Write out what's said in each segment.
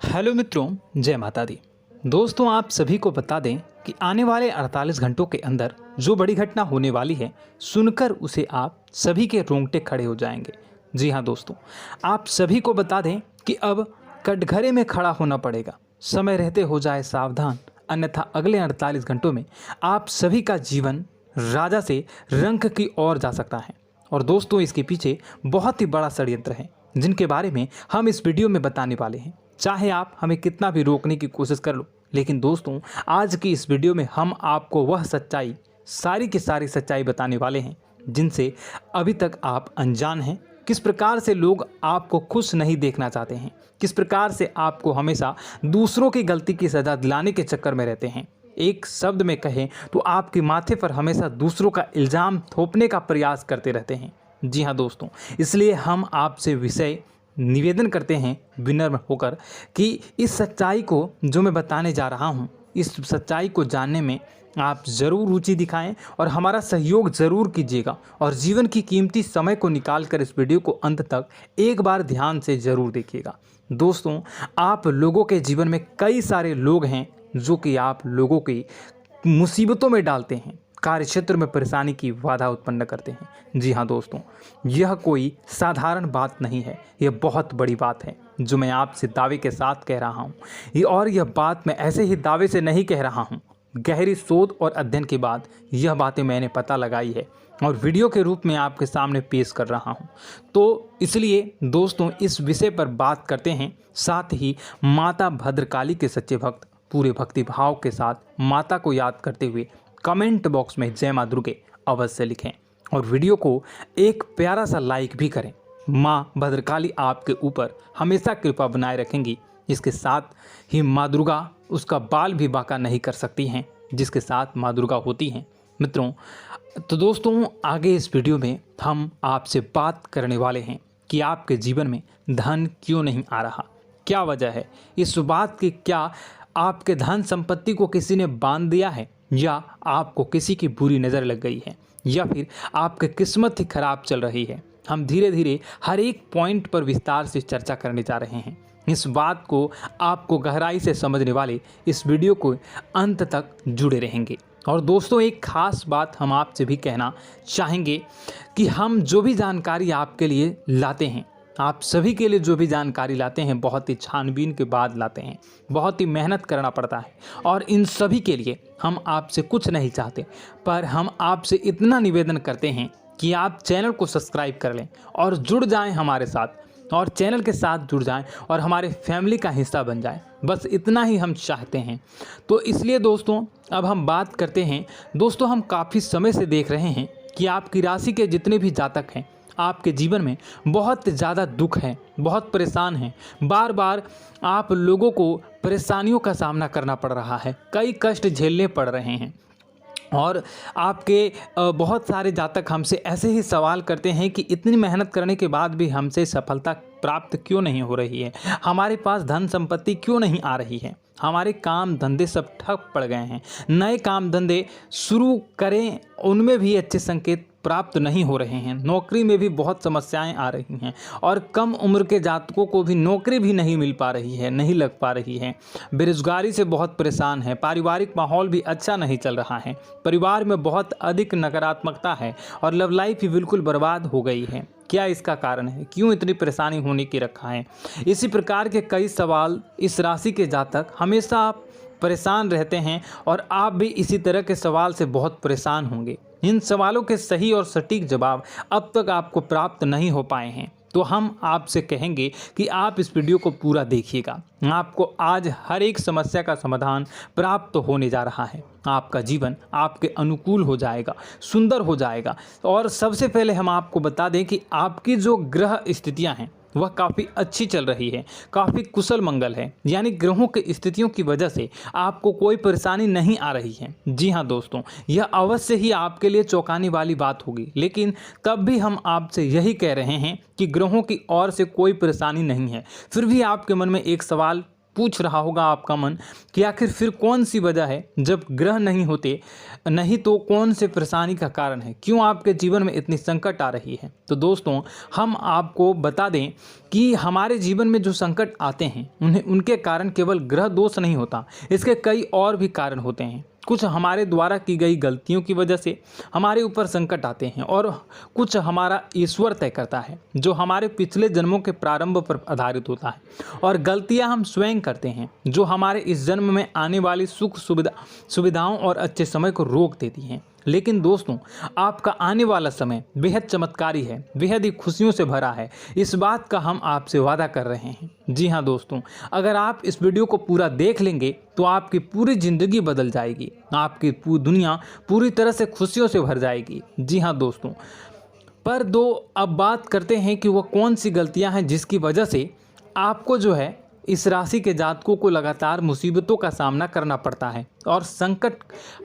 Hello मित्रों, जय माता दी। दोस्तों, आप सभी को बता दें कि आने वाले 48 घंटों के अंदर जो बड़ी घटना होने वाली है, सुनकर उसे आप सभी के रोंगटे खड़े हो जाएंगे। जी हाँ दोस्तों, आप सभी को बता दें कि अब कटघरे में खड़ा होना पड़ेगा। समय रहते हो जाए सावधान, अन्यथा अगले 48 घंटों में आप सभी का जीवन राजा से रंक की ओर जा सकता है। और दोस्तों, इसके पीछे बहुत ही बड़ा षड्यंत्र है, जिनके बारे में हम इस वीडियो में बताने वाले हैं। चाहे आप हमें कितना भी रोकने की कोशिश कर लो, लेकिन दोस्तों, आज की इस वीडियो में हम आपको वह सच्चाई, सारी की सारी सच्चाई बताने वाले हैं जिनसे अभी तक आप अनजान हैं। किस प्रकार से लोग आपको खुश नहीं देखना चाहते हैं, किस प्रकार से आपको हमेशा दूसरों की गलती की सज़ा दिलाने के चक्कर में रहते हैं। एक शब्द में कहें तो आपके माथे पर हमेशा दूसरों का इल्ज़ाम थोपने का प्रयास करते रहते हैं। जी हाँ दोस्तों, इसलिए हम आपसे विषय निवेदन करते हैं विनम्र होकर कि इस सच्चाई को जो मैं बताने जा रहा हूँ, इस सच्चाई को जानने में आप ज़रूर रुचि दिखाएं और हमारा सहयोग ज़रूर कीजिएगा। और जीवन की कीमती समय को निकाल कर इस वीडियो को अंत तक एक बार ध्यान से ज़रूर देखिएगा। दोस्तों, आप लोगों के जीवन में कई सारे लोग हैं जो कि आप लोगों की मुसीबतों में डालते हैं, कार्य क्षेत्र में परेशानी की बाधा उत्पन्न करते हैं। जी हाँ दोस्तों, यह कोई साधारण बात नहीं है, यह बहुत बड़ी बात है जो मैं आपसे दावे के साथ कह रहा हूँ। और यह बात मैं ऐसे ही दावे से नहीं कह रहा हूँ, गहरी शोध और अध्ययन के बाद यह बातें मैंने पता लगाई है और वीडियो के रूप में आपके सामने पेश कर रहा हूँ। तो इसलिए दोस्तों, इस विषय पर बात करते हैं। साथ ही माता भद्रकाली के सच्चे भक्त पूरे भक्ति भाव के साथ माता को याद करते हुए कमेंट बॉक्स में जय मां दुर्गे अवश्य लिखें और वीडियो को एक प्यारा सा लाइक भी करें। माँ भद्रकाली आपके ऊपर हमेशा कृपा बनाए रखेंगी। इसके साथ ही माँ दुर्गा उसका बाल भी बांका नहीं कर सकती हैं, जिसके साथ माँ दुर्गा होती हैं। मित्रों, तो दोस्तों, आगे इस वीडियो में हम आपसे बात करने वाले हैं कि आपके जीवन में धन क्यों नहीं आ रहा, क्या वजह है इस बात की। क्या आपके धन संपत्ति को किसी ने बांध दिया है, या आपको किसी की बुरी नज़र लग गई है, या फिर आपकी किस्मत ही खराब चल रही है। हम धीरे धीरे हर एक पॉइंट पर विस्तार से चर्चा करने जा रहे हैं। इस बात को आपको गहराई से समझने वाले इस वीडियो को अंत तक जुड़े रहेंगे। और दोस्तों, एक खास बात हम आपसे भी कहना चाहेंगे कि हम जो भी जानकारी आपके लिए लाते हैं, आप सभी के लिए जो भी जानकारी लाते हैं, बहुत ही छानबीन के बाद लाते हैं, बहुत ही मेहनत करना पड़ता है। और इन सभी के लिए हम आपसे कुछ नहीं चाहते, पर हम आपसे इतना निवेदन करते हैं कि आप चैनल को सब्सक्राइब कर लें और जुड़ जाएं हमारे साथ, और चैनल के साथ जुड़ जाएं और हमारे फैमिली का हिस्सा बन जाएं। बस इतना ही हम चाहते हैं। तो इसलिए दोस्तों, अब हम बात करते हैं। दोस्तों, हम काफ़ी समय से देख रहे हैं कि आपकी राशि के जितने भी जातक हैं, आपके जीवन में बहुत ज़्यादा दुख है, बहुत परेशान हैं। बार बार आप लोगों को परेशानियों का सामना करना पड़ रहा है, कई कष्ट झेलने पड़ रहे हैं। और आपके बहुत सारे जातक हमसे ऐसे ही सवाल करते हैं कि इतनी मेहनत करने के बाद भी हमसे सफलता प्राप्त क्यों नहीं हो रही है, हमारे पास धन संपत्ति क्यों नहीं आ रही है, हमारे काम धंधे सब ठप पड़ गए हैं, नए काम धंधे शुरू करें उनमें भी अच्छे संकेत प्राप्त नहीं हो रहे हैं, नौकरी में भी बहुत समस्याएं आ रही हैं, और कम उम्र के जातकों को भी नौकरी भी नहीं मिल पा रही है, नहीं लग पा रही है, बेरोजगारी से बहुत परेशान है, पारिवारिक माहौल भी अच्छा नहीं चल रहा है, परिवार में बहुत अधिक नकारात्मकता है और लव लाइफ भी बिल्कुल बर्बाद हो गई है। क्या इसका कारण है, क्यों इतनी परेशानी होने की रखा है? इसी प्रकार के कई सवाल इस राशि के जातक हमेशा परेशान रहते हैं, और आप भी इसी तरह के सवाल से बहुत परेशान होंगे। इन सवालों के सही और सटीक जवाब अब तक आपको प्राप्त नहीं हो पाए हैं, तो हम आपसे कहेंगे कि आप इस वीडियो को पूरा देखिएगा। आपको आज हर एक समस्या का समाधान प्राप्त होने जा रहा है। आपका जीवन आपके अनुकूल हो जाएगा, सुंदर हो जाएगा। और सबसे पहले हम आपको बता दें कि आपकी जो ग्रह स्थितियां हैं वह काफ़ी अच्छी चल रही है, काफ़ी कुशल मंगल है, यानी ग्रहों की स्थितियों की वजह से आपको कोई परेशानी नहीं आ रही है। जी हाँ दोस्तों, यह अवश्य ही आपके लिए चौंकाने वाली बात होगी, लेकिन तब भी हम आपसे यही कह रहे हैं कि ग्रहों की ओर से कोई परेशानी नहीं है। फिर भी आपके मन में एक सवाल पूछ रहा होगा आपका मन कि आखिर फिर कौन सी वजह है, जब ग्रह नहीं होते नहीं तो कौन से परेशानी का कारण है, क्यों आपके जीवन में इतनी संकट आ रही है। तो दोस्तों हम आपको बता दें कि हमारे जीवन में जो संकट आते हैं उनके कारण केवल ग्रह दोष नहीं होता, इसके कई और भी कारण होते हैं। कुछ हमारे द्वारा की गई गलतियों की वजह से हमारे ऊपर संकट आते हैं और कुछ हमारा ईश्वर तय करता है, जो हमारे पिछले जन्मों के प्रारंभ पर आधारित होता है। और गलतियां हम स्वयं करते हैं, जो हमारे इस जन्म में आने वाली सुख सुविधाओं और अच्छे समय को रोक देती हैं। लेकिन दोस्तों आपका आने वाला समय बेहद चमत्कारी है, बेहद ही खुशियों से भरा है, इस बात का हम आपसे वादा कर रहे हैं। जी हाँ दोस्तों, अगर आप इस वीडियो को पूरा देख लेंगे तो आपकी पूरी ज़िंदगी बदल जाएगी, आपकी पूरी दुनिया पूरी तरह से खुशियों से भर जाएगी। जी हाँ दोस्तों, पर अब बात करते हैं कि वह कौन सी गलतियां हैं जिसकी वजह से आपको जो है इस राशि के जातकों को लगातार मुसीबतों का सामना करना पड़ता है और संकट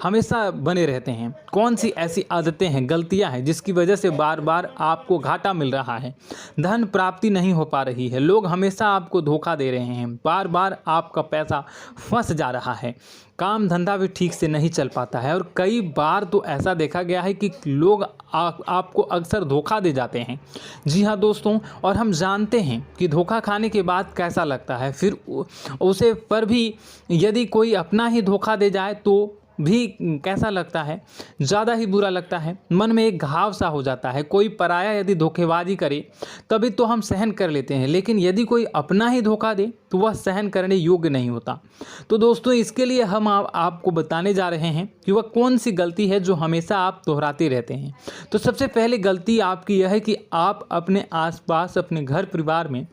हमेशा बने रहते हैं। कौन सी ऐसी आदतें हैं, गलतियां हैं जिसकी वजह से बार बार आपको घाटा मिल रहा है, धन प्राप्ति नहीं हो पा रही है, लोग हमेशा आपको धोखा दे रहे हैं, बार बार आपका पैसा फंस जा रहा है, काम धंधा भी ठीक से नहीं चल पाता है और कई बार तो ऐसा देखा गया है कि लोग आपको अक्सर धोखा दे जाते हैं। जी हाँ दोस्तों, और हम जानते हैं कि धोखा खाने के बाद कैसा लगता है, फिर उसे पर भी यदि कोई अपना ही धोखा दे जाए तो भी कैसा लगता है, ज़्यादा ही बुरा लगता है, मन में एक घाव सा हो जाता है। कोई पराया यदि धोखेबाजी करे तभी तो हम सहन कर लेते हैं, लेकिन यदि कोई अपना ही धोखा दे तो वह सहन करने योग्य नहीं होता। तो दोस्तों इसके लिए हम आपको बताने जा रहे हैं कि वह कौन सी गलती है जो हमेशा आप दोहराते रहते हैं। तो सबसे पहले गलती आपकी यह है कि आप अपने आसपास, अपने घर परिवार में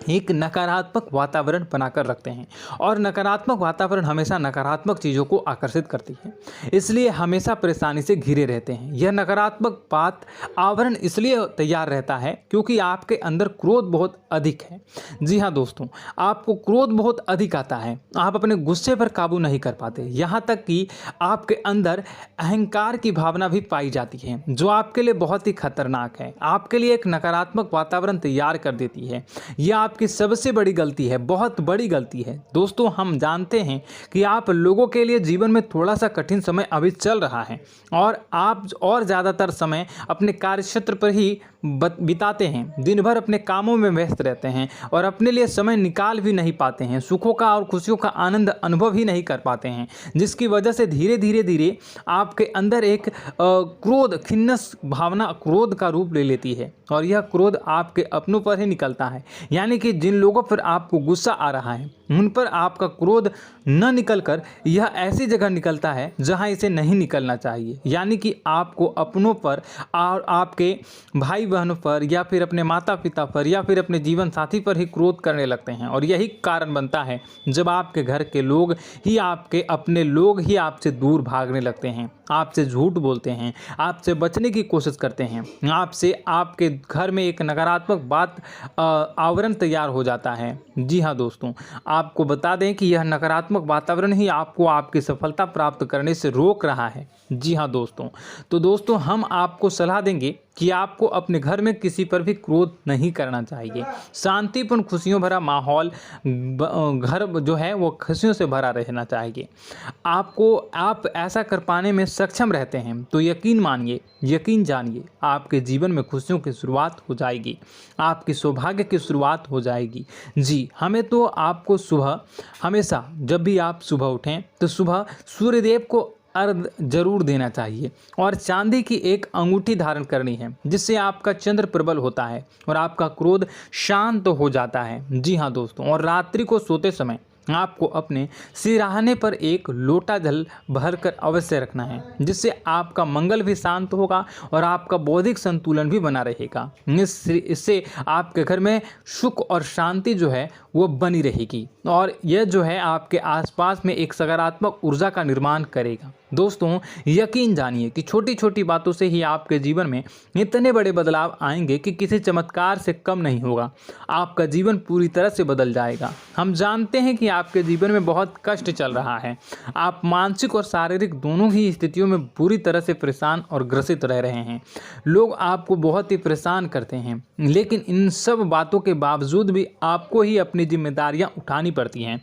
एक नकारात्मक वातावरण बनाकर रखते हैं और नकारात्मक वातावरण हमेशा नकारात्मक चीज़ों को आकर्षित करती है, इसलिए हमेशा परेशानी से घिरे रहते हैं। यह नकारात्मक आवरण इसलिए तैयार रहता है क्योंकि आपके अंदर क्रोध बहुत अधिक है। जी हाँ दोस्तों, आपको क्रोध बहुत अधिक आता है, आप अपने गुस्से पर काबू नहीं कर पाते, यहाँ तक कि आपके अंदर अहंकार की भावना भी पाई जाती है, जो आपके लिए बहुत ही खतरनाक है, आपके लिए एक नकारात्मक वातावरण तैयार कर देती है। यह आपकी सबसे बड़ी गलती है, बहुत बड़ी गलती है। दोस्तों हम जानते हैं कि आप लोगों के लिए जीवन में थोड़ा सा कठिन समय अभी चल रहा है और आप और ज़्यादातर समय अपने कार्यक्षेत्र पर ही बिताते हैं, दिन भर अपने कामों में व्यस्त रहते हैं और अपने लिए समय निकाल भी नहीं पाते हैं, सुखों का और खुशियों का आनंद अनुभव ही नहीं कर पाते हैं, जिसकी वजह से धीरे धीरे आपके अंदर एक क्रोध, खिन्नस भावना क्रोध का रूप ले लेती है और यह क्रोध आपके अपनों पर ही निकलता है। यानी कि जिन लोगों पर आपको गुस्सा आ रहा है उन पर आपका क्रोध न निकलकर यह ऐसी जगह निकलता है जहां इसे नहीं निकलना चाहिए। यानी कि आपको अपनों पर और आपके भाई बहनों पर या फिर अपने माता पिता पर या फिर अपने जीवन साथी पर ही क्रोध करने लगते हैं और यही कारण बनता है जब आपके घर के लोग ही, आपके अपने लोग ही आपसे दूर भागने लगते हैं, आपसे झूठ बोलते हैं, आपसे बचने की कोशिश करते हैं, आपसे आपके घर में एक नकारात्मक आवरण तैयार हो जाता है। जी हाँ दोस्तों, आपको बता दें कि यह नकारात्मक वातावरण ही आपको आपकी सफलता प्राप्त करने से रोक रहा है। जी हाँ दोस्तों, तो दोस्तों हम आपको सलाह देंगे कि आपको अपने घर में किसी पर भी क्रोध नहीं करना चाहिए। शांतिपूर्ण खुशियों भरा माहौल, घर जो है वो खुशियों से भरा रहना चाहिए। आप ऐसा कर पाने में सक्षम रहते हैं तो यकीन मानिए, यकीन जानिए, आपके जीवन में खुशियों की शुरुआत हो जाएगी, आपकी सौभाग्य की शुरुआत हो जाएगी। जी, हमें तो आपको सुबह, हमेशा जब भी आप सुबह उठें तो सुबह सूर्यदेव को अर्घ जरूर देना चाहिए और चांदी की एक अंगूठी धारण करनी है, जिससे आपका चंद्र प्रबल होता है और आपका क्रोध शांत हो जाता है। जी हाँ दोस्तों, और रात्रि को सोते समय आपको अपने सिरहाने पर एक लोटा जल भरकर अवश्य रखना है, जिससे आपका मंगल भी शांत होगा और आपका बौद्धिक संतुलन भी बना रहेगा। इससे आपके घर में सुख और शांति जो है वो बनी रहेगी और यह जो है आपके आसपास में एक सकारात्मक ऊर्जा का निर्माण करेगा। दोस्तों यकीन जानिए कि छोटी छोटी बातों से ही आपके जीवन में इतने बड़े बदलाव आएंगे कि किसी चमत्कार से कम नहीं होगा, आपका जीवन पूरी तरह से बदल जाएगा। हम जानते हैं कि आपके जीवन में बहुत कष्ट चल रहा है। आप मानसिक और शारीरिक दोनों ही स्थितियों में बुरी तरह से परेशान और ग्रसित रह रहे हैं। लोग आपको बहुत ही परेशान करते हैं, लेकिन इन सब बातों के बावजूद भी आपको ही अपनी जिम्मेदारियां उठानी पड़ती हैं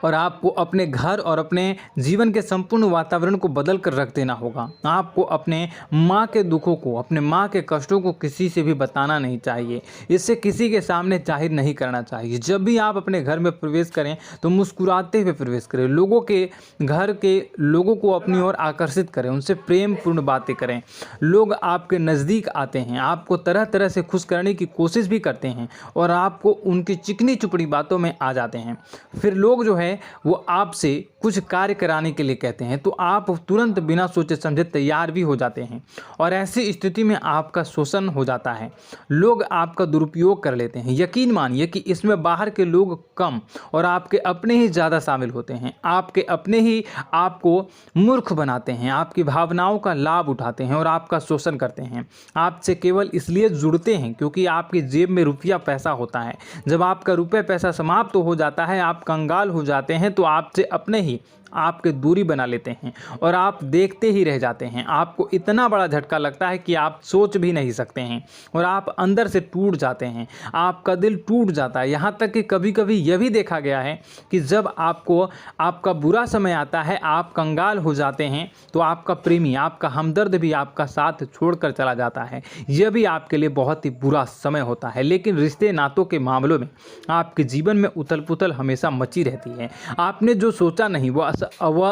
और आपको अपने घर और अपने जीवन के संपूर्ण वातावरण को बदल कर रख देना होगा। आपको अपने माँ के दुखों को, अपने माँ के कष्टों को किसी से भी बताना नहीं चाहिए। इससे किसी के सामने जाहिर नहीं करना चाहिए। जब भी आप अपने घर में प्रवेश करें तो मुस्कुराते हुए प्रवेश करें। लोगों के घर के लोगों को अपनी ओर आकर्षित करें, उनसे प्रेमपूर्ण बातें करें। लोग आपके नज़दीक आते हैं, आपको तरह तरह से खुश करने की कोशिश भी करते हैं और आपको उनकी चिकनी चुपड़ी बातों में आ जाते हैं। फिर लोग जो है वो आपसे कुछ कार्य कराने के लिए कहते हैं तो आप तुरंत बिना सोचे समझे तैयार भी हो जाते हैं और ऐसी स्थिति में आपका शोषण हो जाता है। लोग आपका दुरुपयोग कर लेते हैं। यकीन मानिए कि इसमें बाहर के लोग कम और आपके अपने ही ज़्यादा शामिल होते हैं। आपके अपने ही आपको मूर्ख बनाते हैं, आपकी भावनाओं का लाभ उठाते हैं और आपका शोषण करते हैं। आपसे केवल इसलिए जुड़ते हैं क्योंकि आपकी जेब में रुपया पैसा होता है। जब आपका रुपया पैसा समाप्त हो जाता है, आप कंगाल हो जाते हैं तो आपसे अपने ही आपके दूरी बना लेते हैं और आप देखते ही रह जाते हैं। आपको इतना बड़ा झटका लगता है कि आप सोच भी नहीं सकते हैं और आप अंदर से टूट जाते हैं। आपका दिल टूट जाता है। यहाँ तक कि कभी कभी यह भी देखा गया है कि जब आपको आपका बुरा समय आता है, आप कंगाल हो जाते हैं तो आपका प्रेमी, आपका हमदर्द भी आपका साथ छोड़कर चला जाता है। यह भी आपके लिए बहुत ही बुरा समय होता है। लेकिन रिश्ते नातों के मामलों में आपके जीवन में उथल पुथल हमेशा मची रहती है। आपने जो सोचा नहीं वो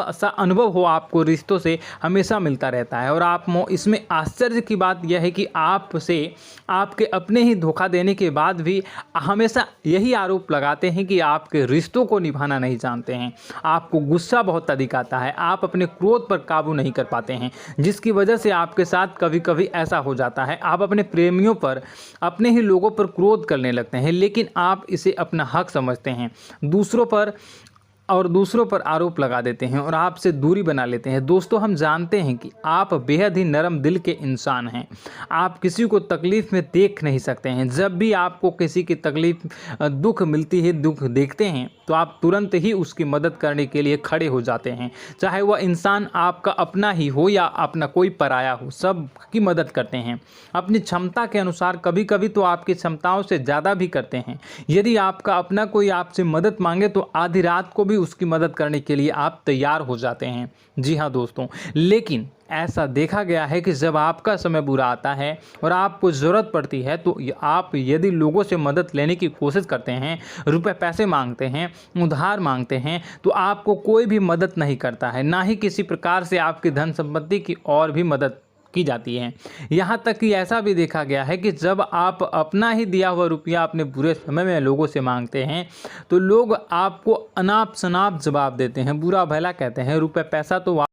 ऐसा अनुभव हो आपको रिश्तों से हमेशा मिलता रहता है। और आप इसमें आश्चर्य की बात यह है कि आपसे आपके अपने ही धोखा देने के बाद भी हमेशा यही आरोप लगाते हैं कि आपके रिश्तों को निभाना नहीं जानते हैं। आपको गुस्सा बहुत अधिक आता है, आप अपने क्रोध पर काबू नहीं कर पाते हैं, जिसकी वजह से आपके साथ कभी कभी ऐसा हो जाता है आप अपने प्रेमियों पर, अपने ही लोगों पर क्रोध करने लगते हैं। लेकिन आप इसे अपना हक समझते हैं, दूसरों पर आरोप लगा देते हैं और आपसे दूरी बना लेते हैं। दोस्तों, हम जानते हैं कि आप बेहद ही नरम दिल के इंसान हैं। आप किसी को तकलीफ़ में देख नहीं सकते हैं। जब भी आपको किसी की तकलीफ़, दुख मिलती है, दुख देखते हैं तो आप तुरंत ही उसकी मदद करने के लिए खड़े हो जाते हैं। चाहे वह इंसान आपका अपना ही हो या अपना कोई पराया हो, सब की मदद करते हैं अपनी क्षमता के अनुसार। कभी कभी तो आपकी क्षमताओं से ज़्यादा भी करते हैं। यदि आपका अपना कोई आपसे मदद मांगे तो आधी रात को भी उसकी मदद करने के लिए आप तैयार हो जाते हैं। जी हाँ दोस्तों, लेकिन ऐसा देखा गया है कि जब आपका समय बुरा आता है और आपको ज़रूरत पड़ती है तो आप यदि लोगों से मदद लेने की कोशिश करते हैं, रुपए पैसे मांगते हैं, उधार मांगते हैं, तो आपको कोई भी मदद नहीं करता है। ना ही किसी प्रकार से आपकी धन संपत्ति की और भी मदद की जाती है। यहाँ तक कि ऐसा भी देखा गया है कि जब आप अपना ही दिया हुआ रुपया अपने बुरे समय में लोगों से मांगते हैं तो लोग आपको अनाप शनाप जवाब देते हैं, बुरा भला कहते हैं। रुपए पैसा तो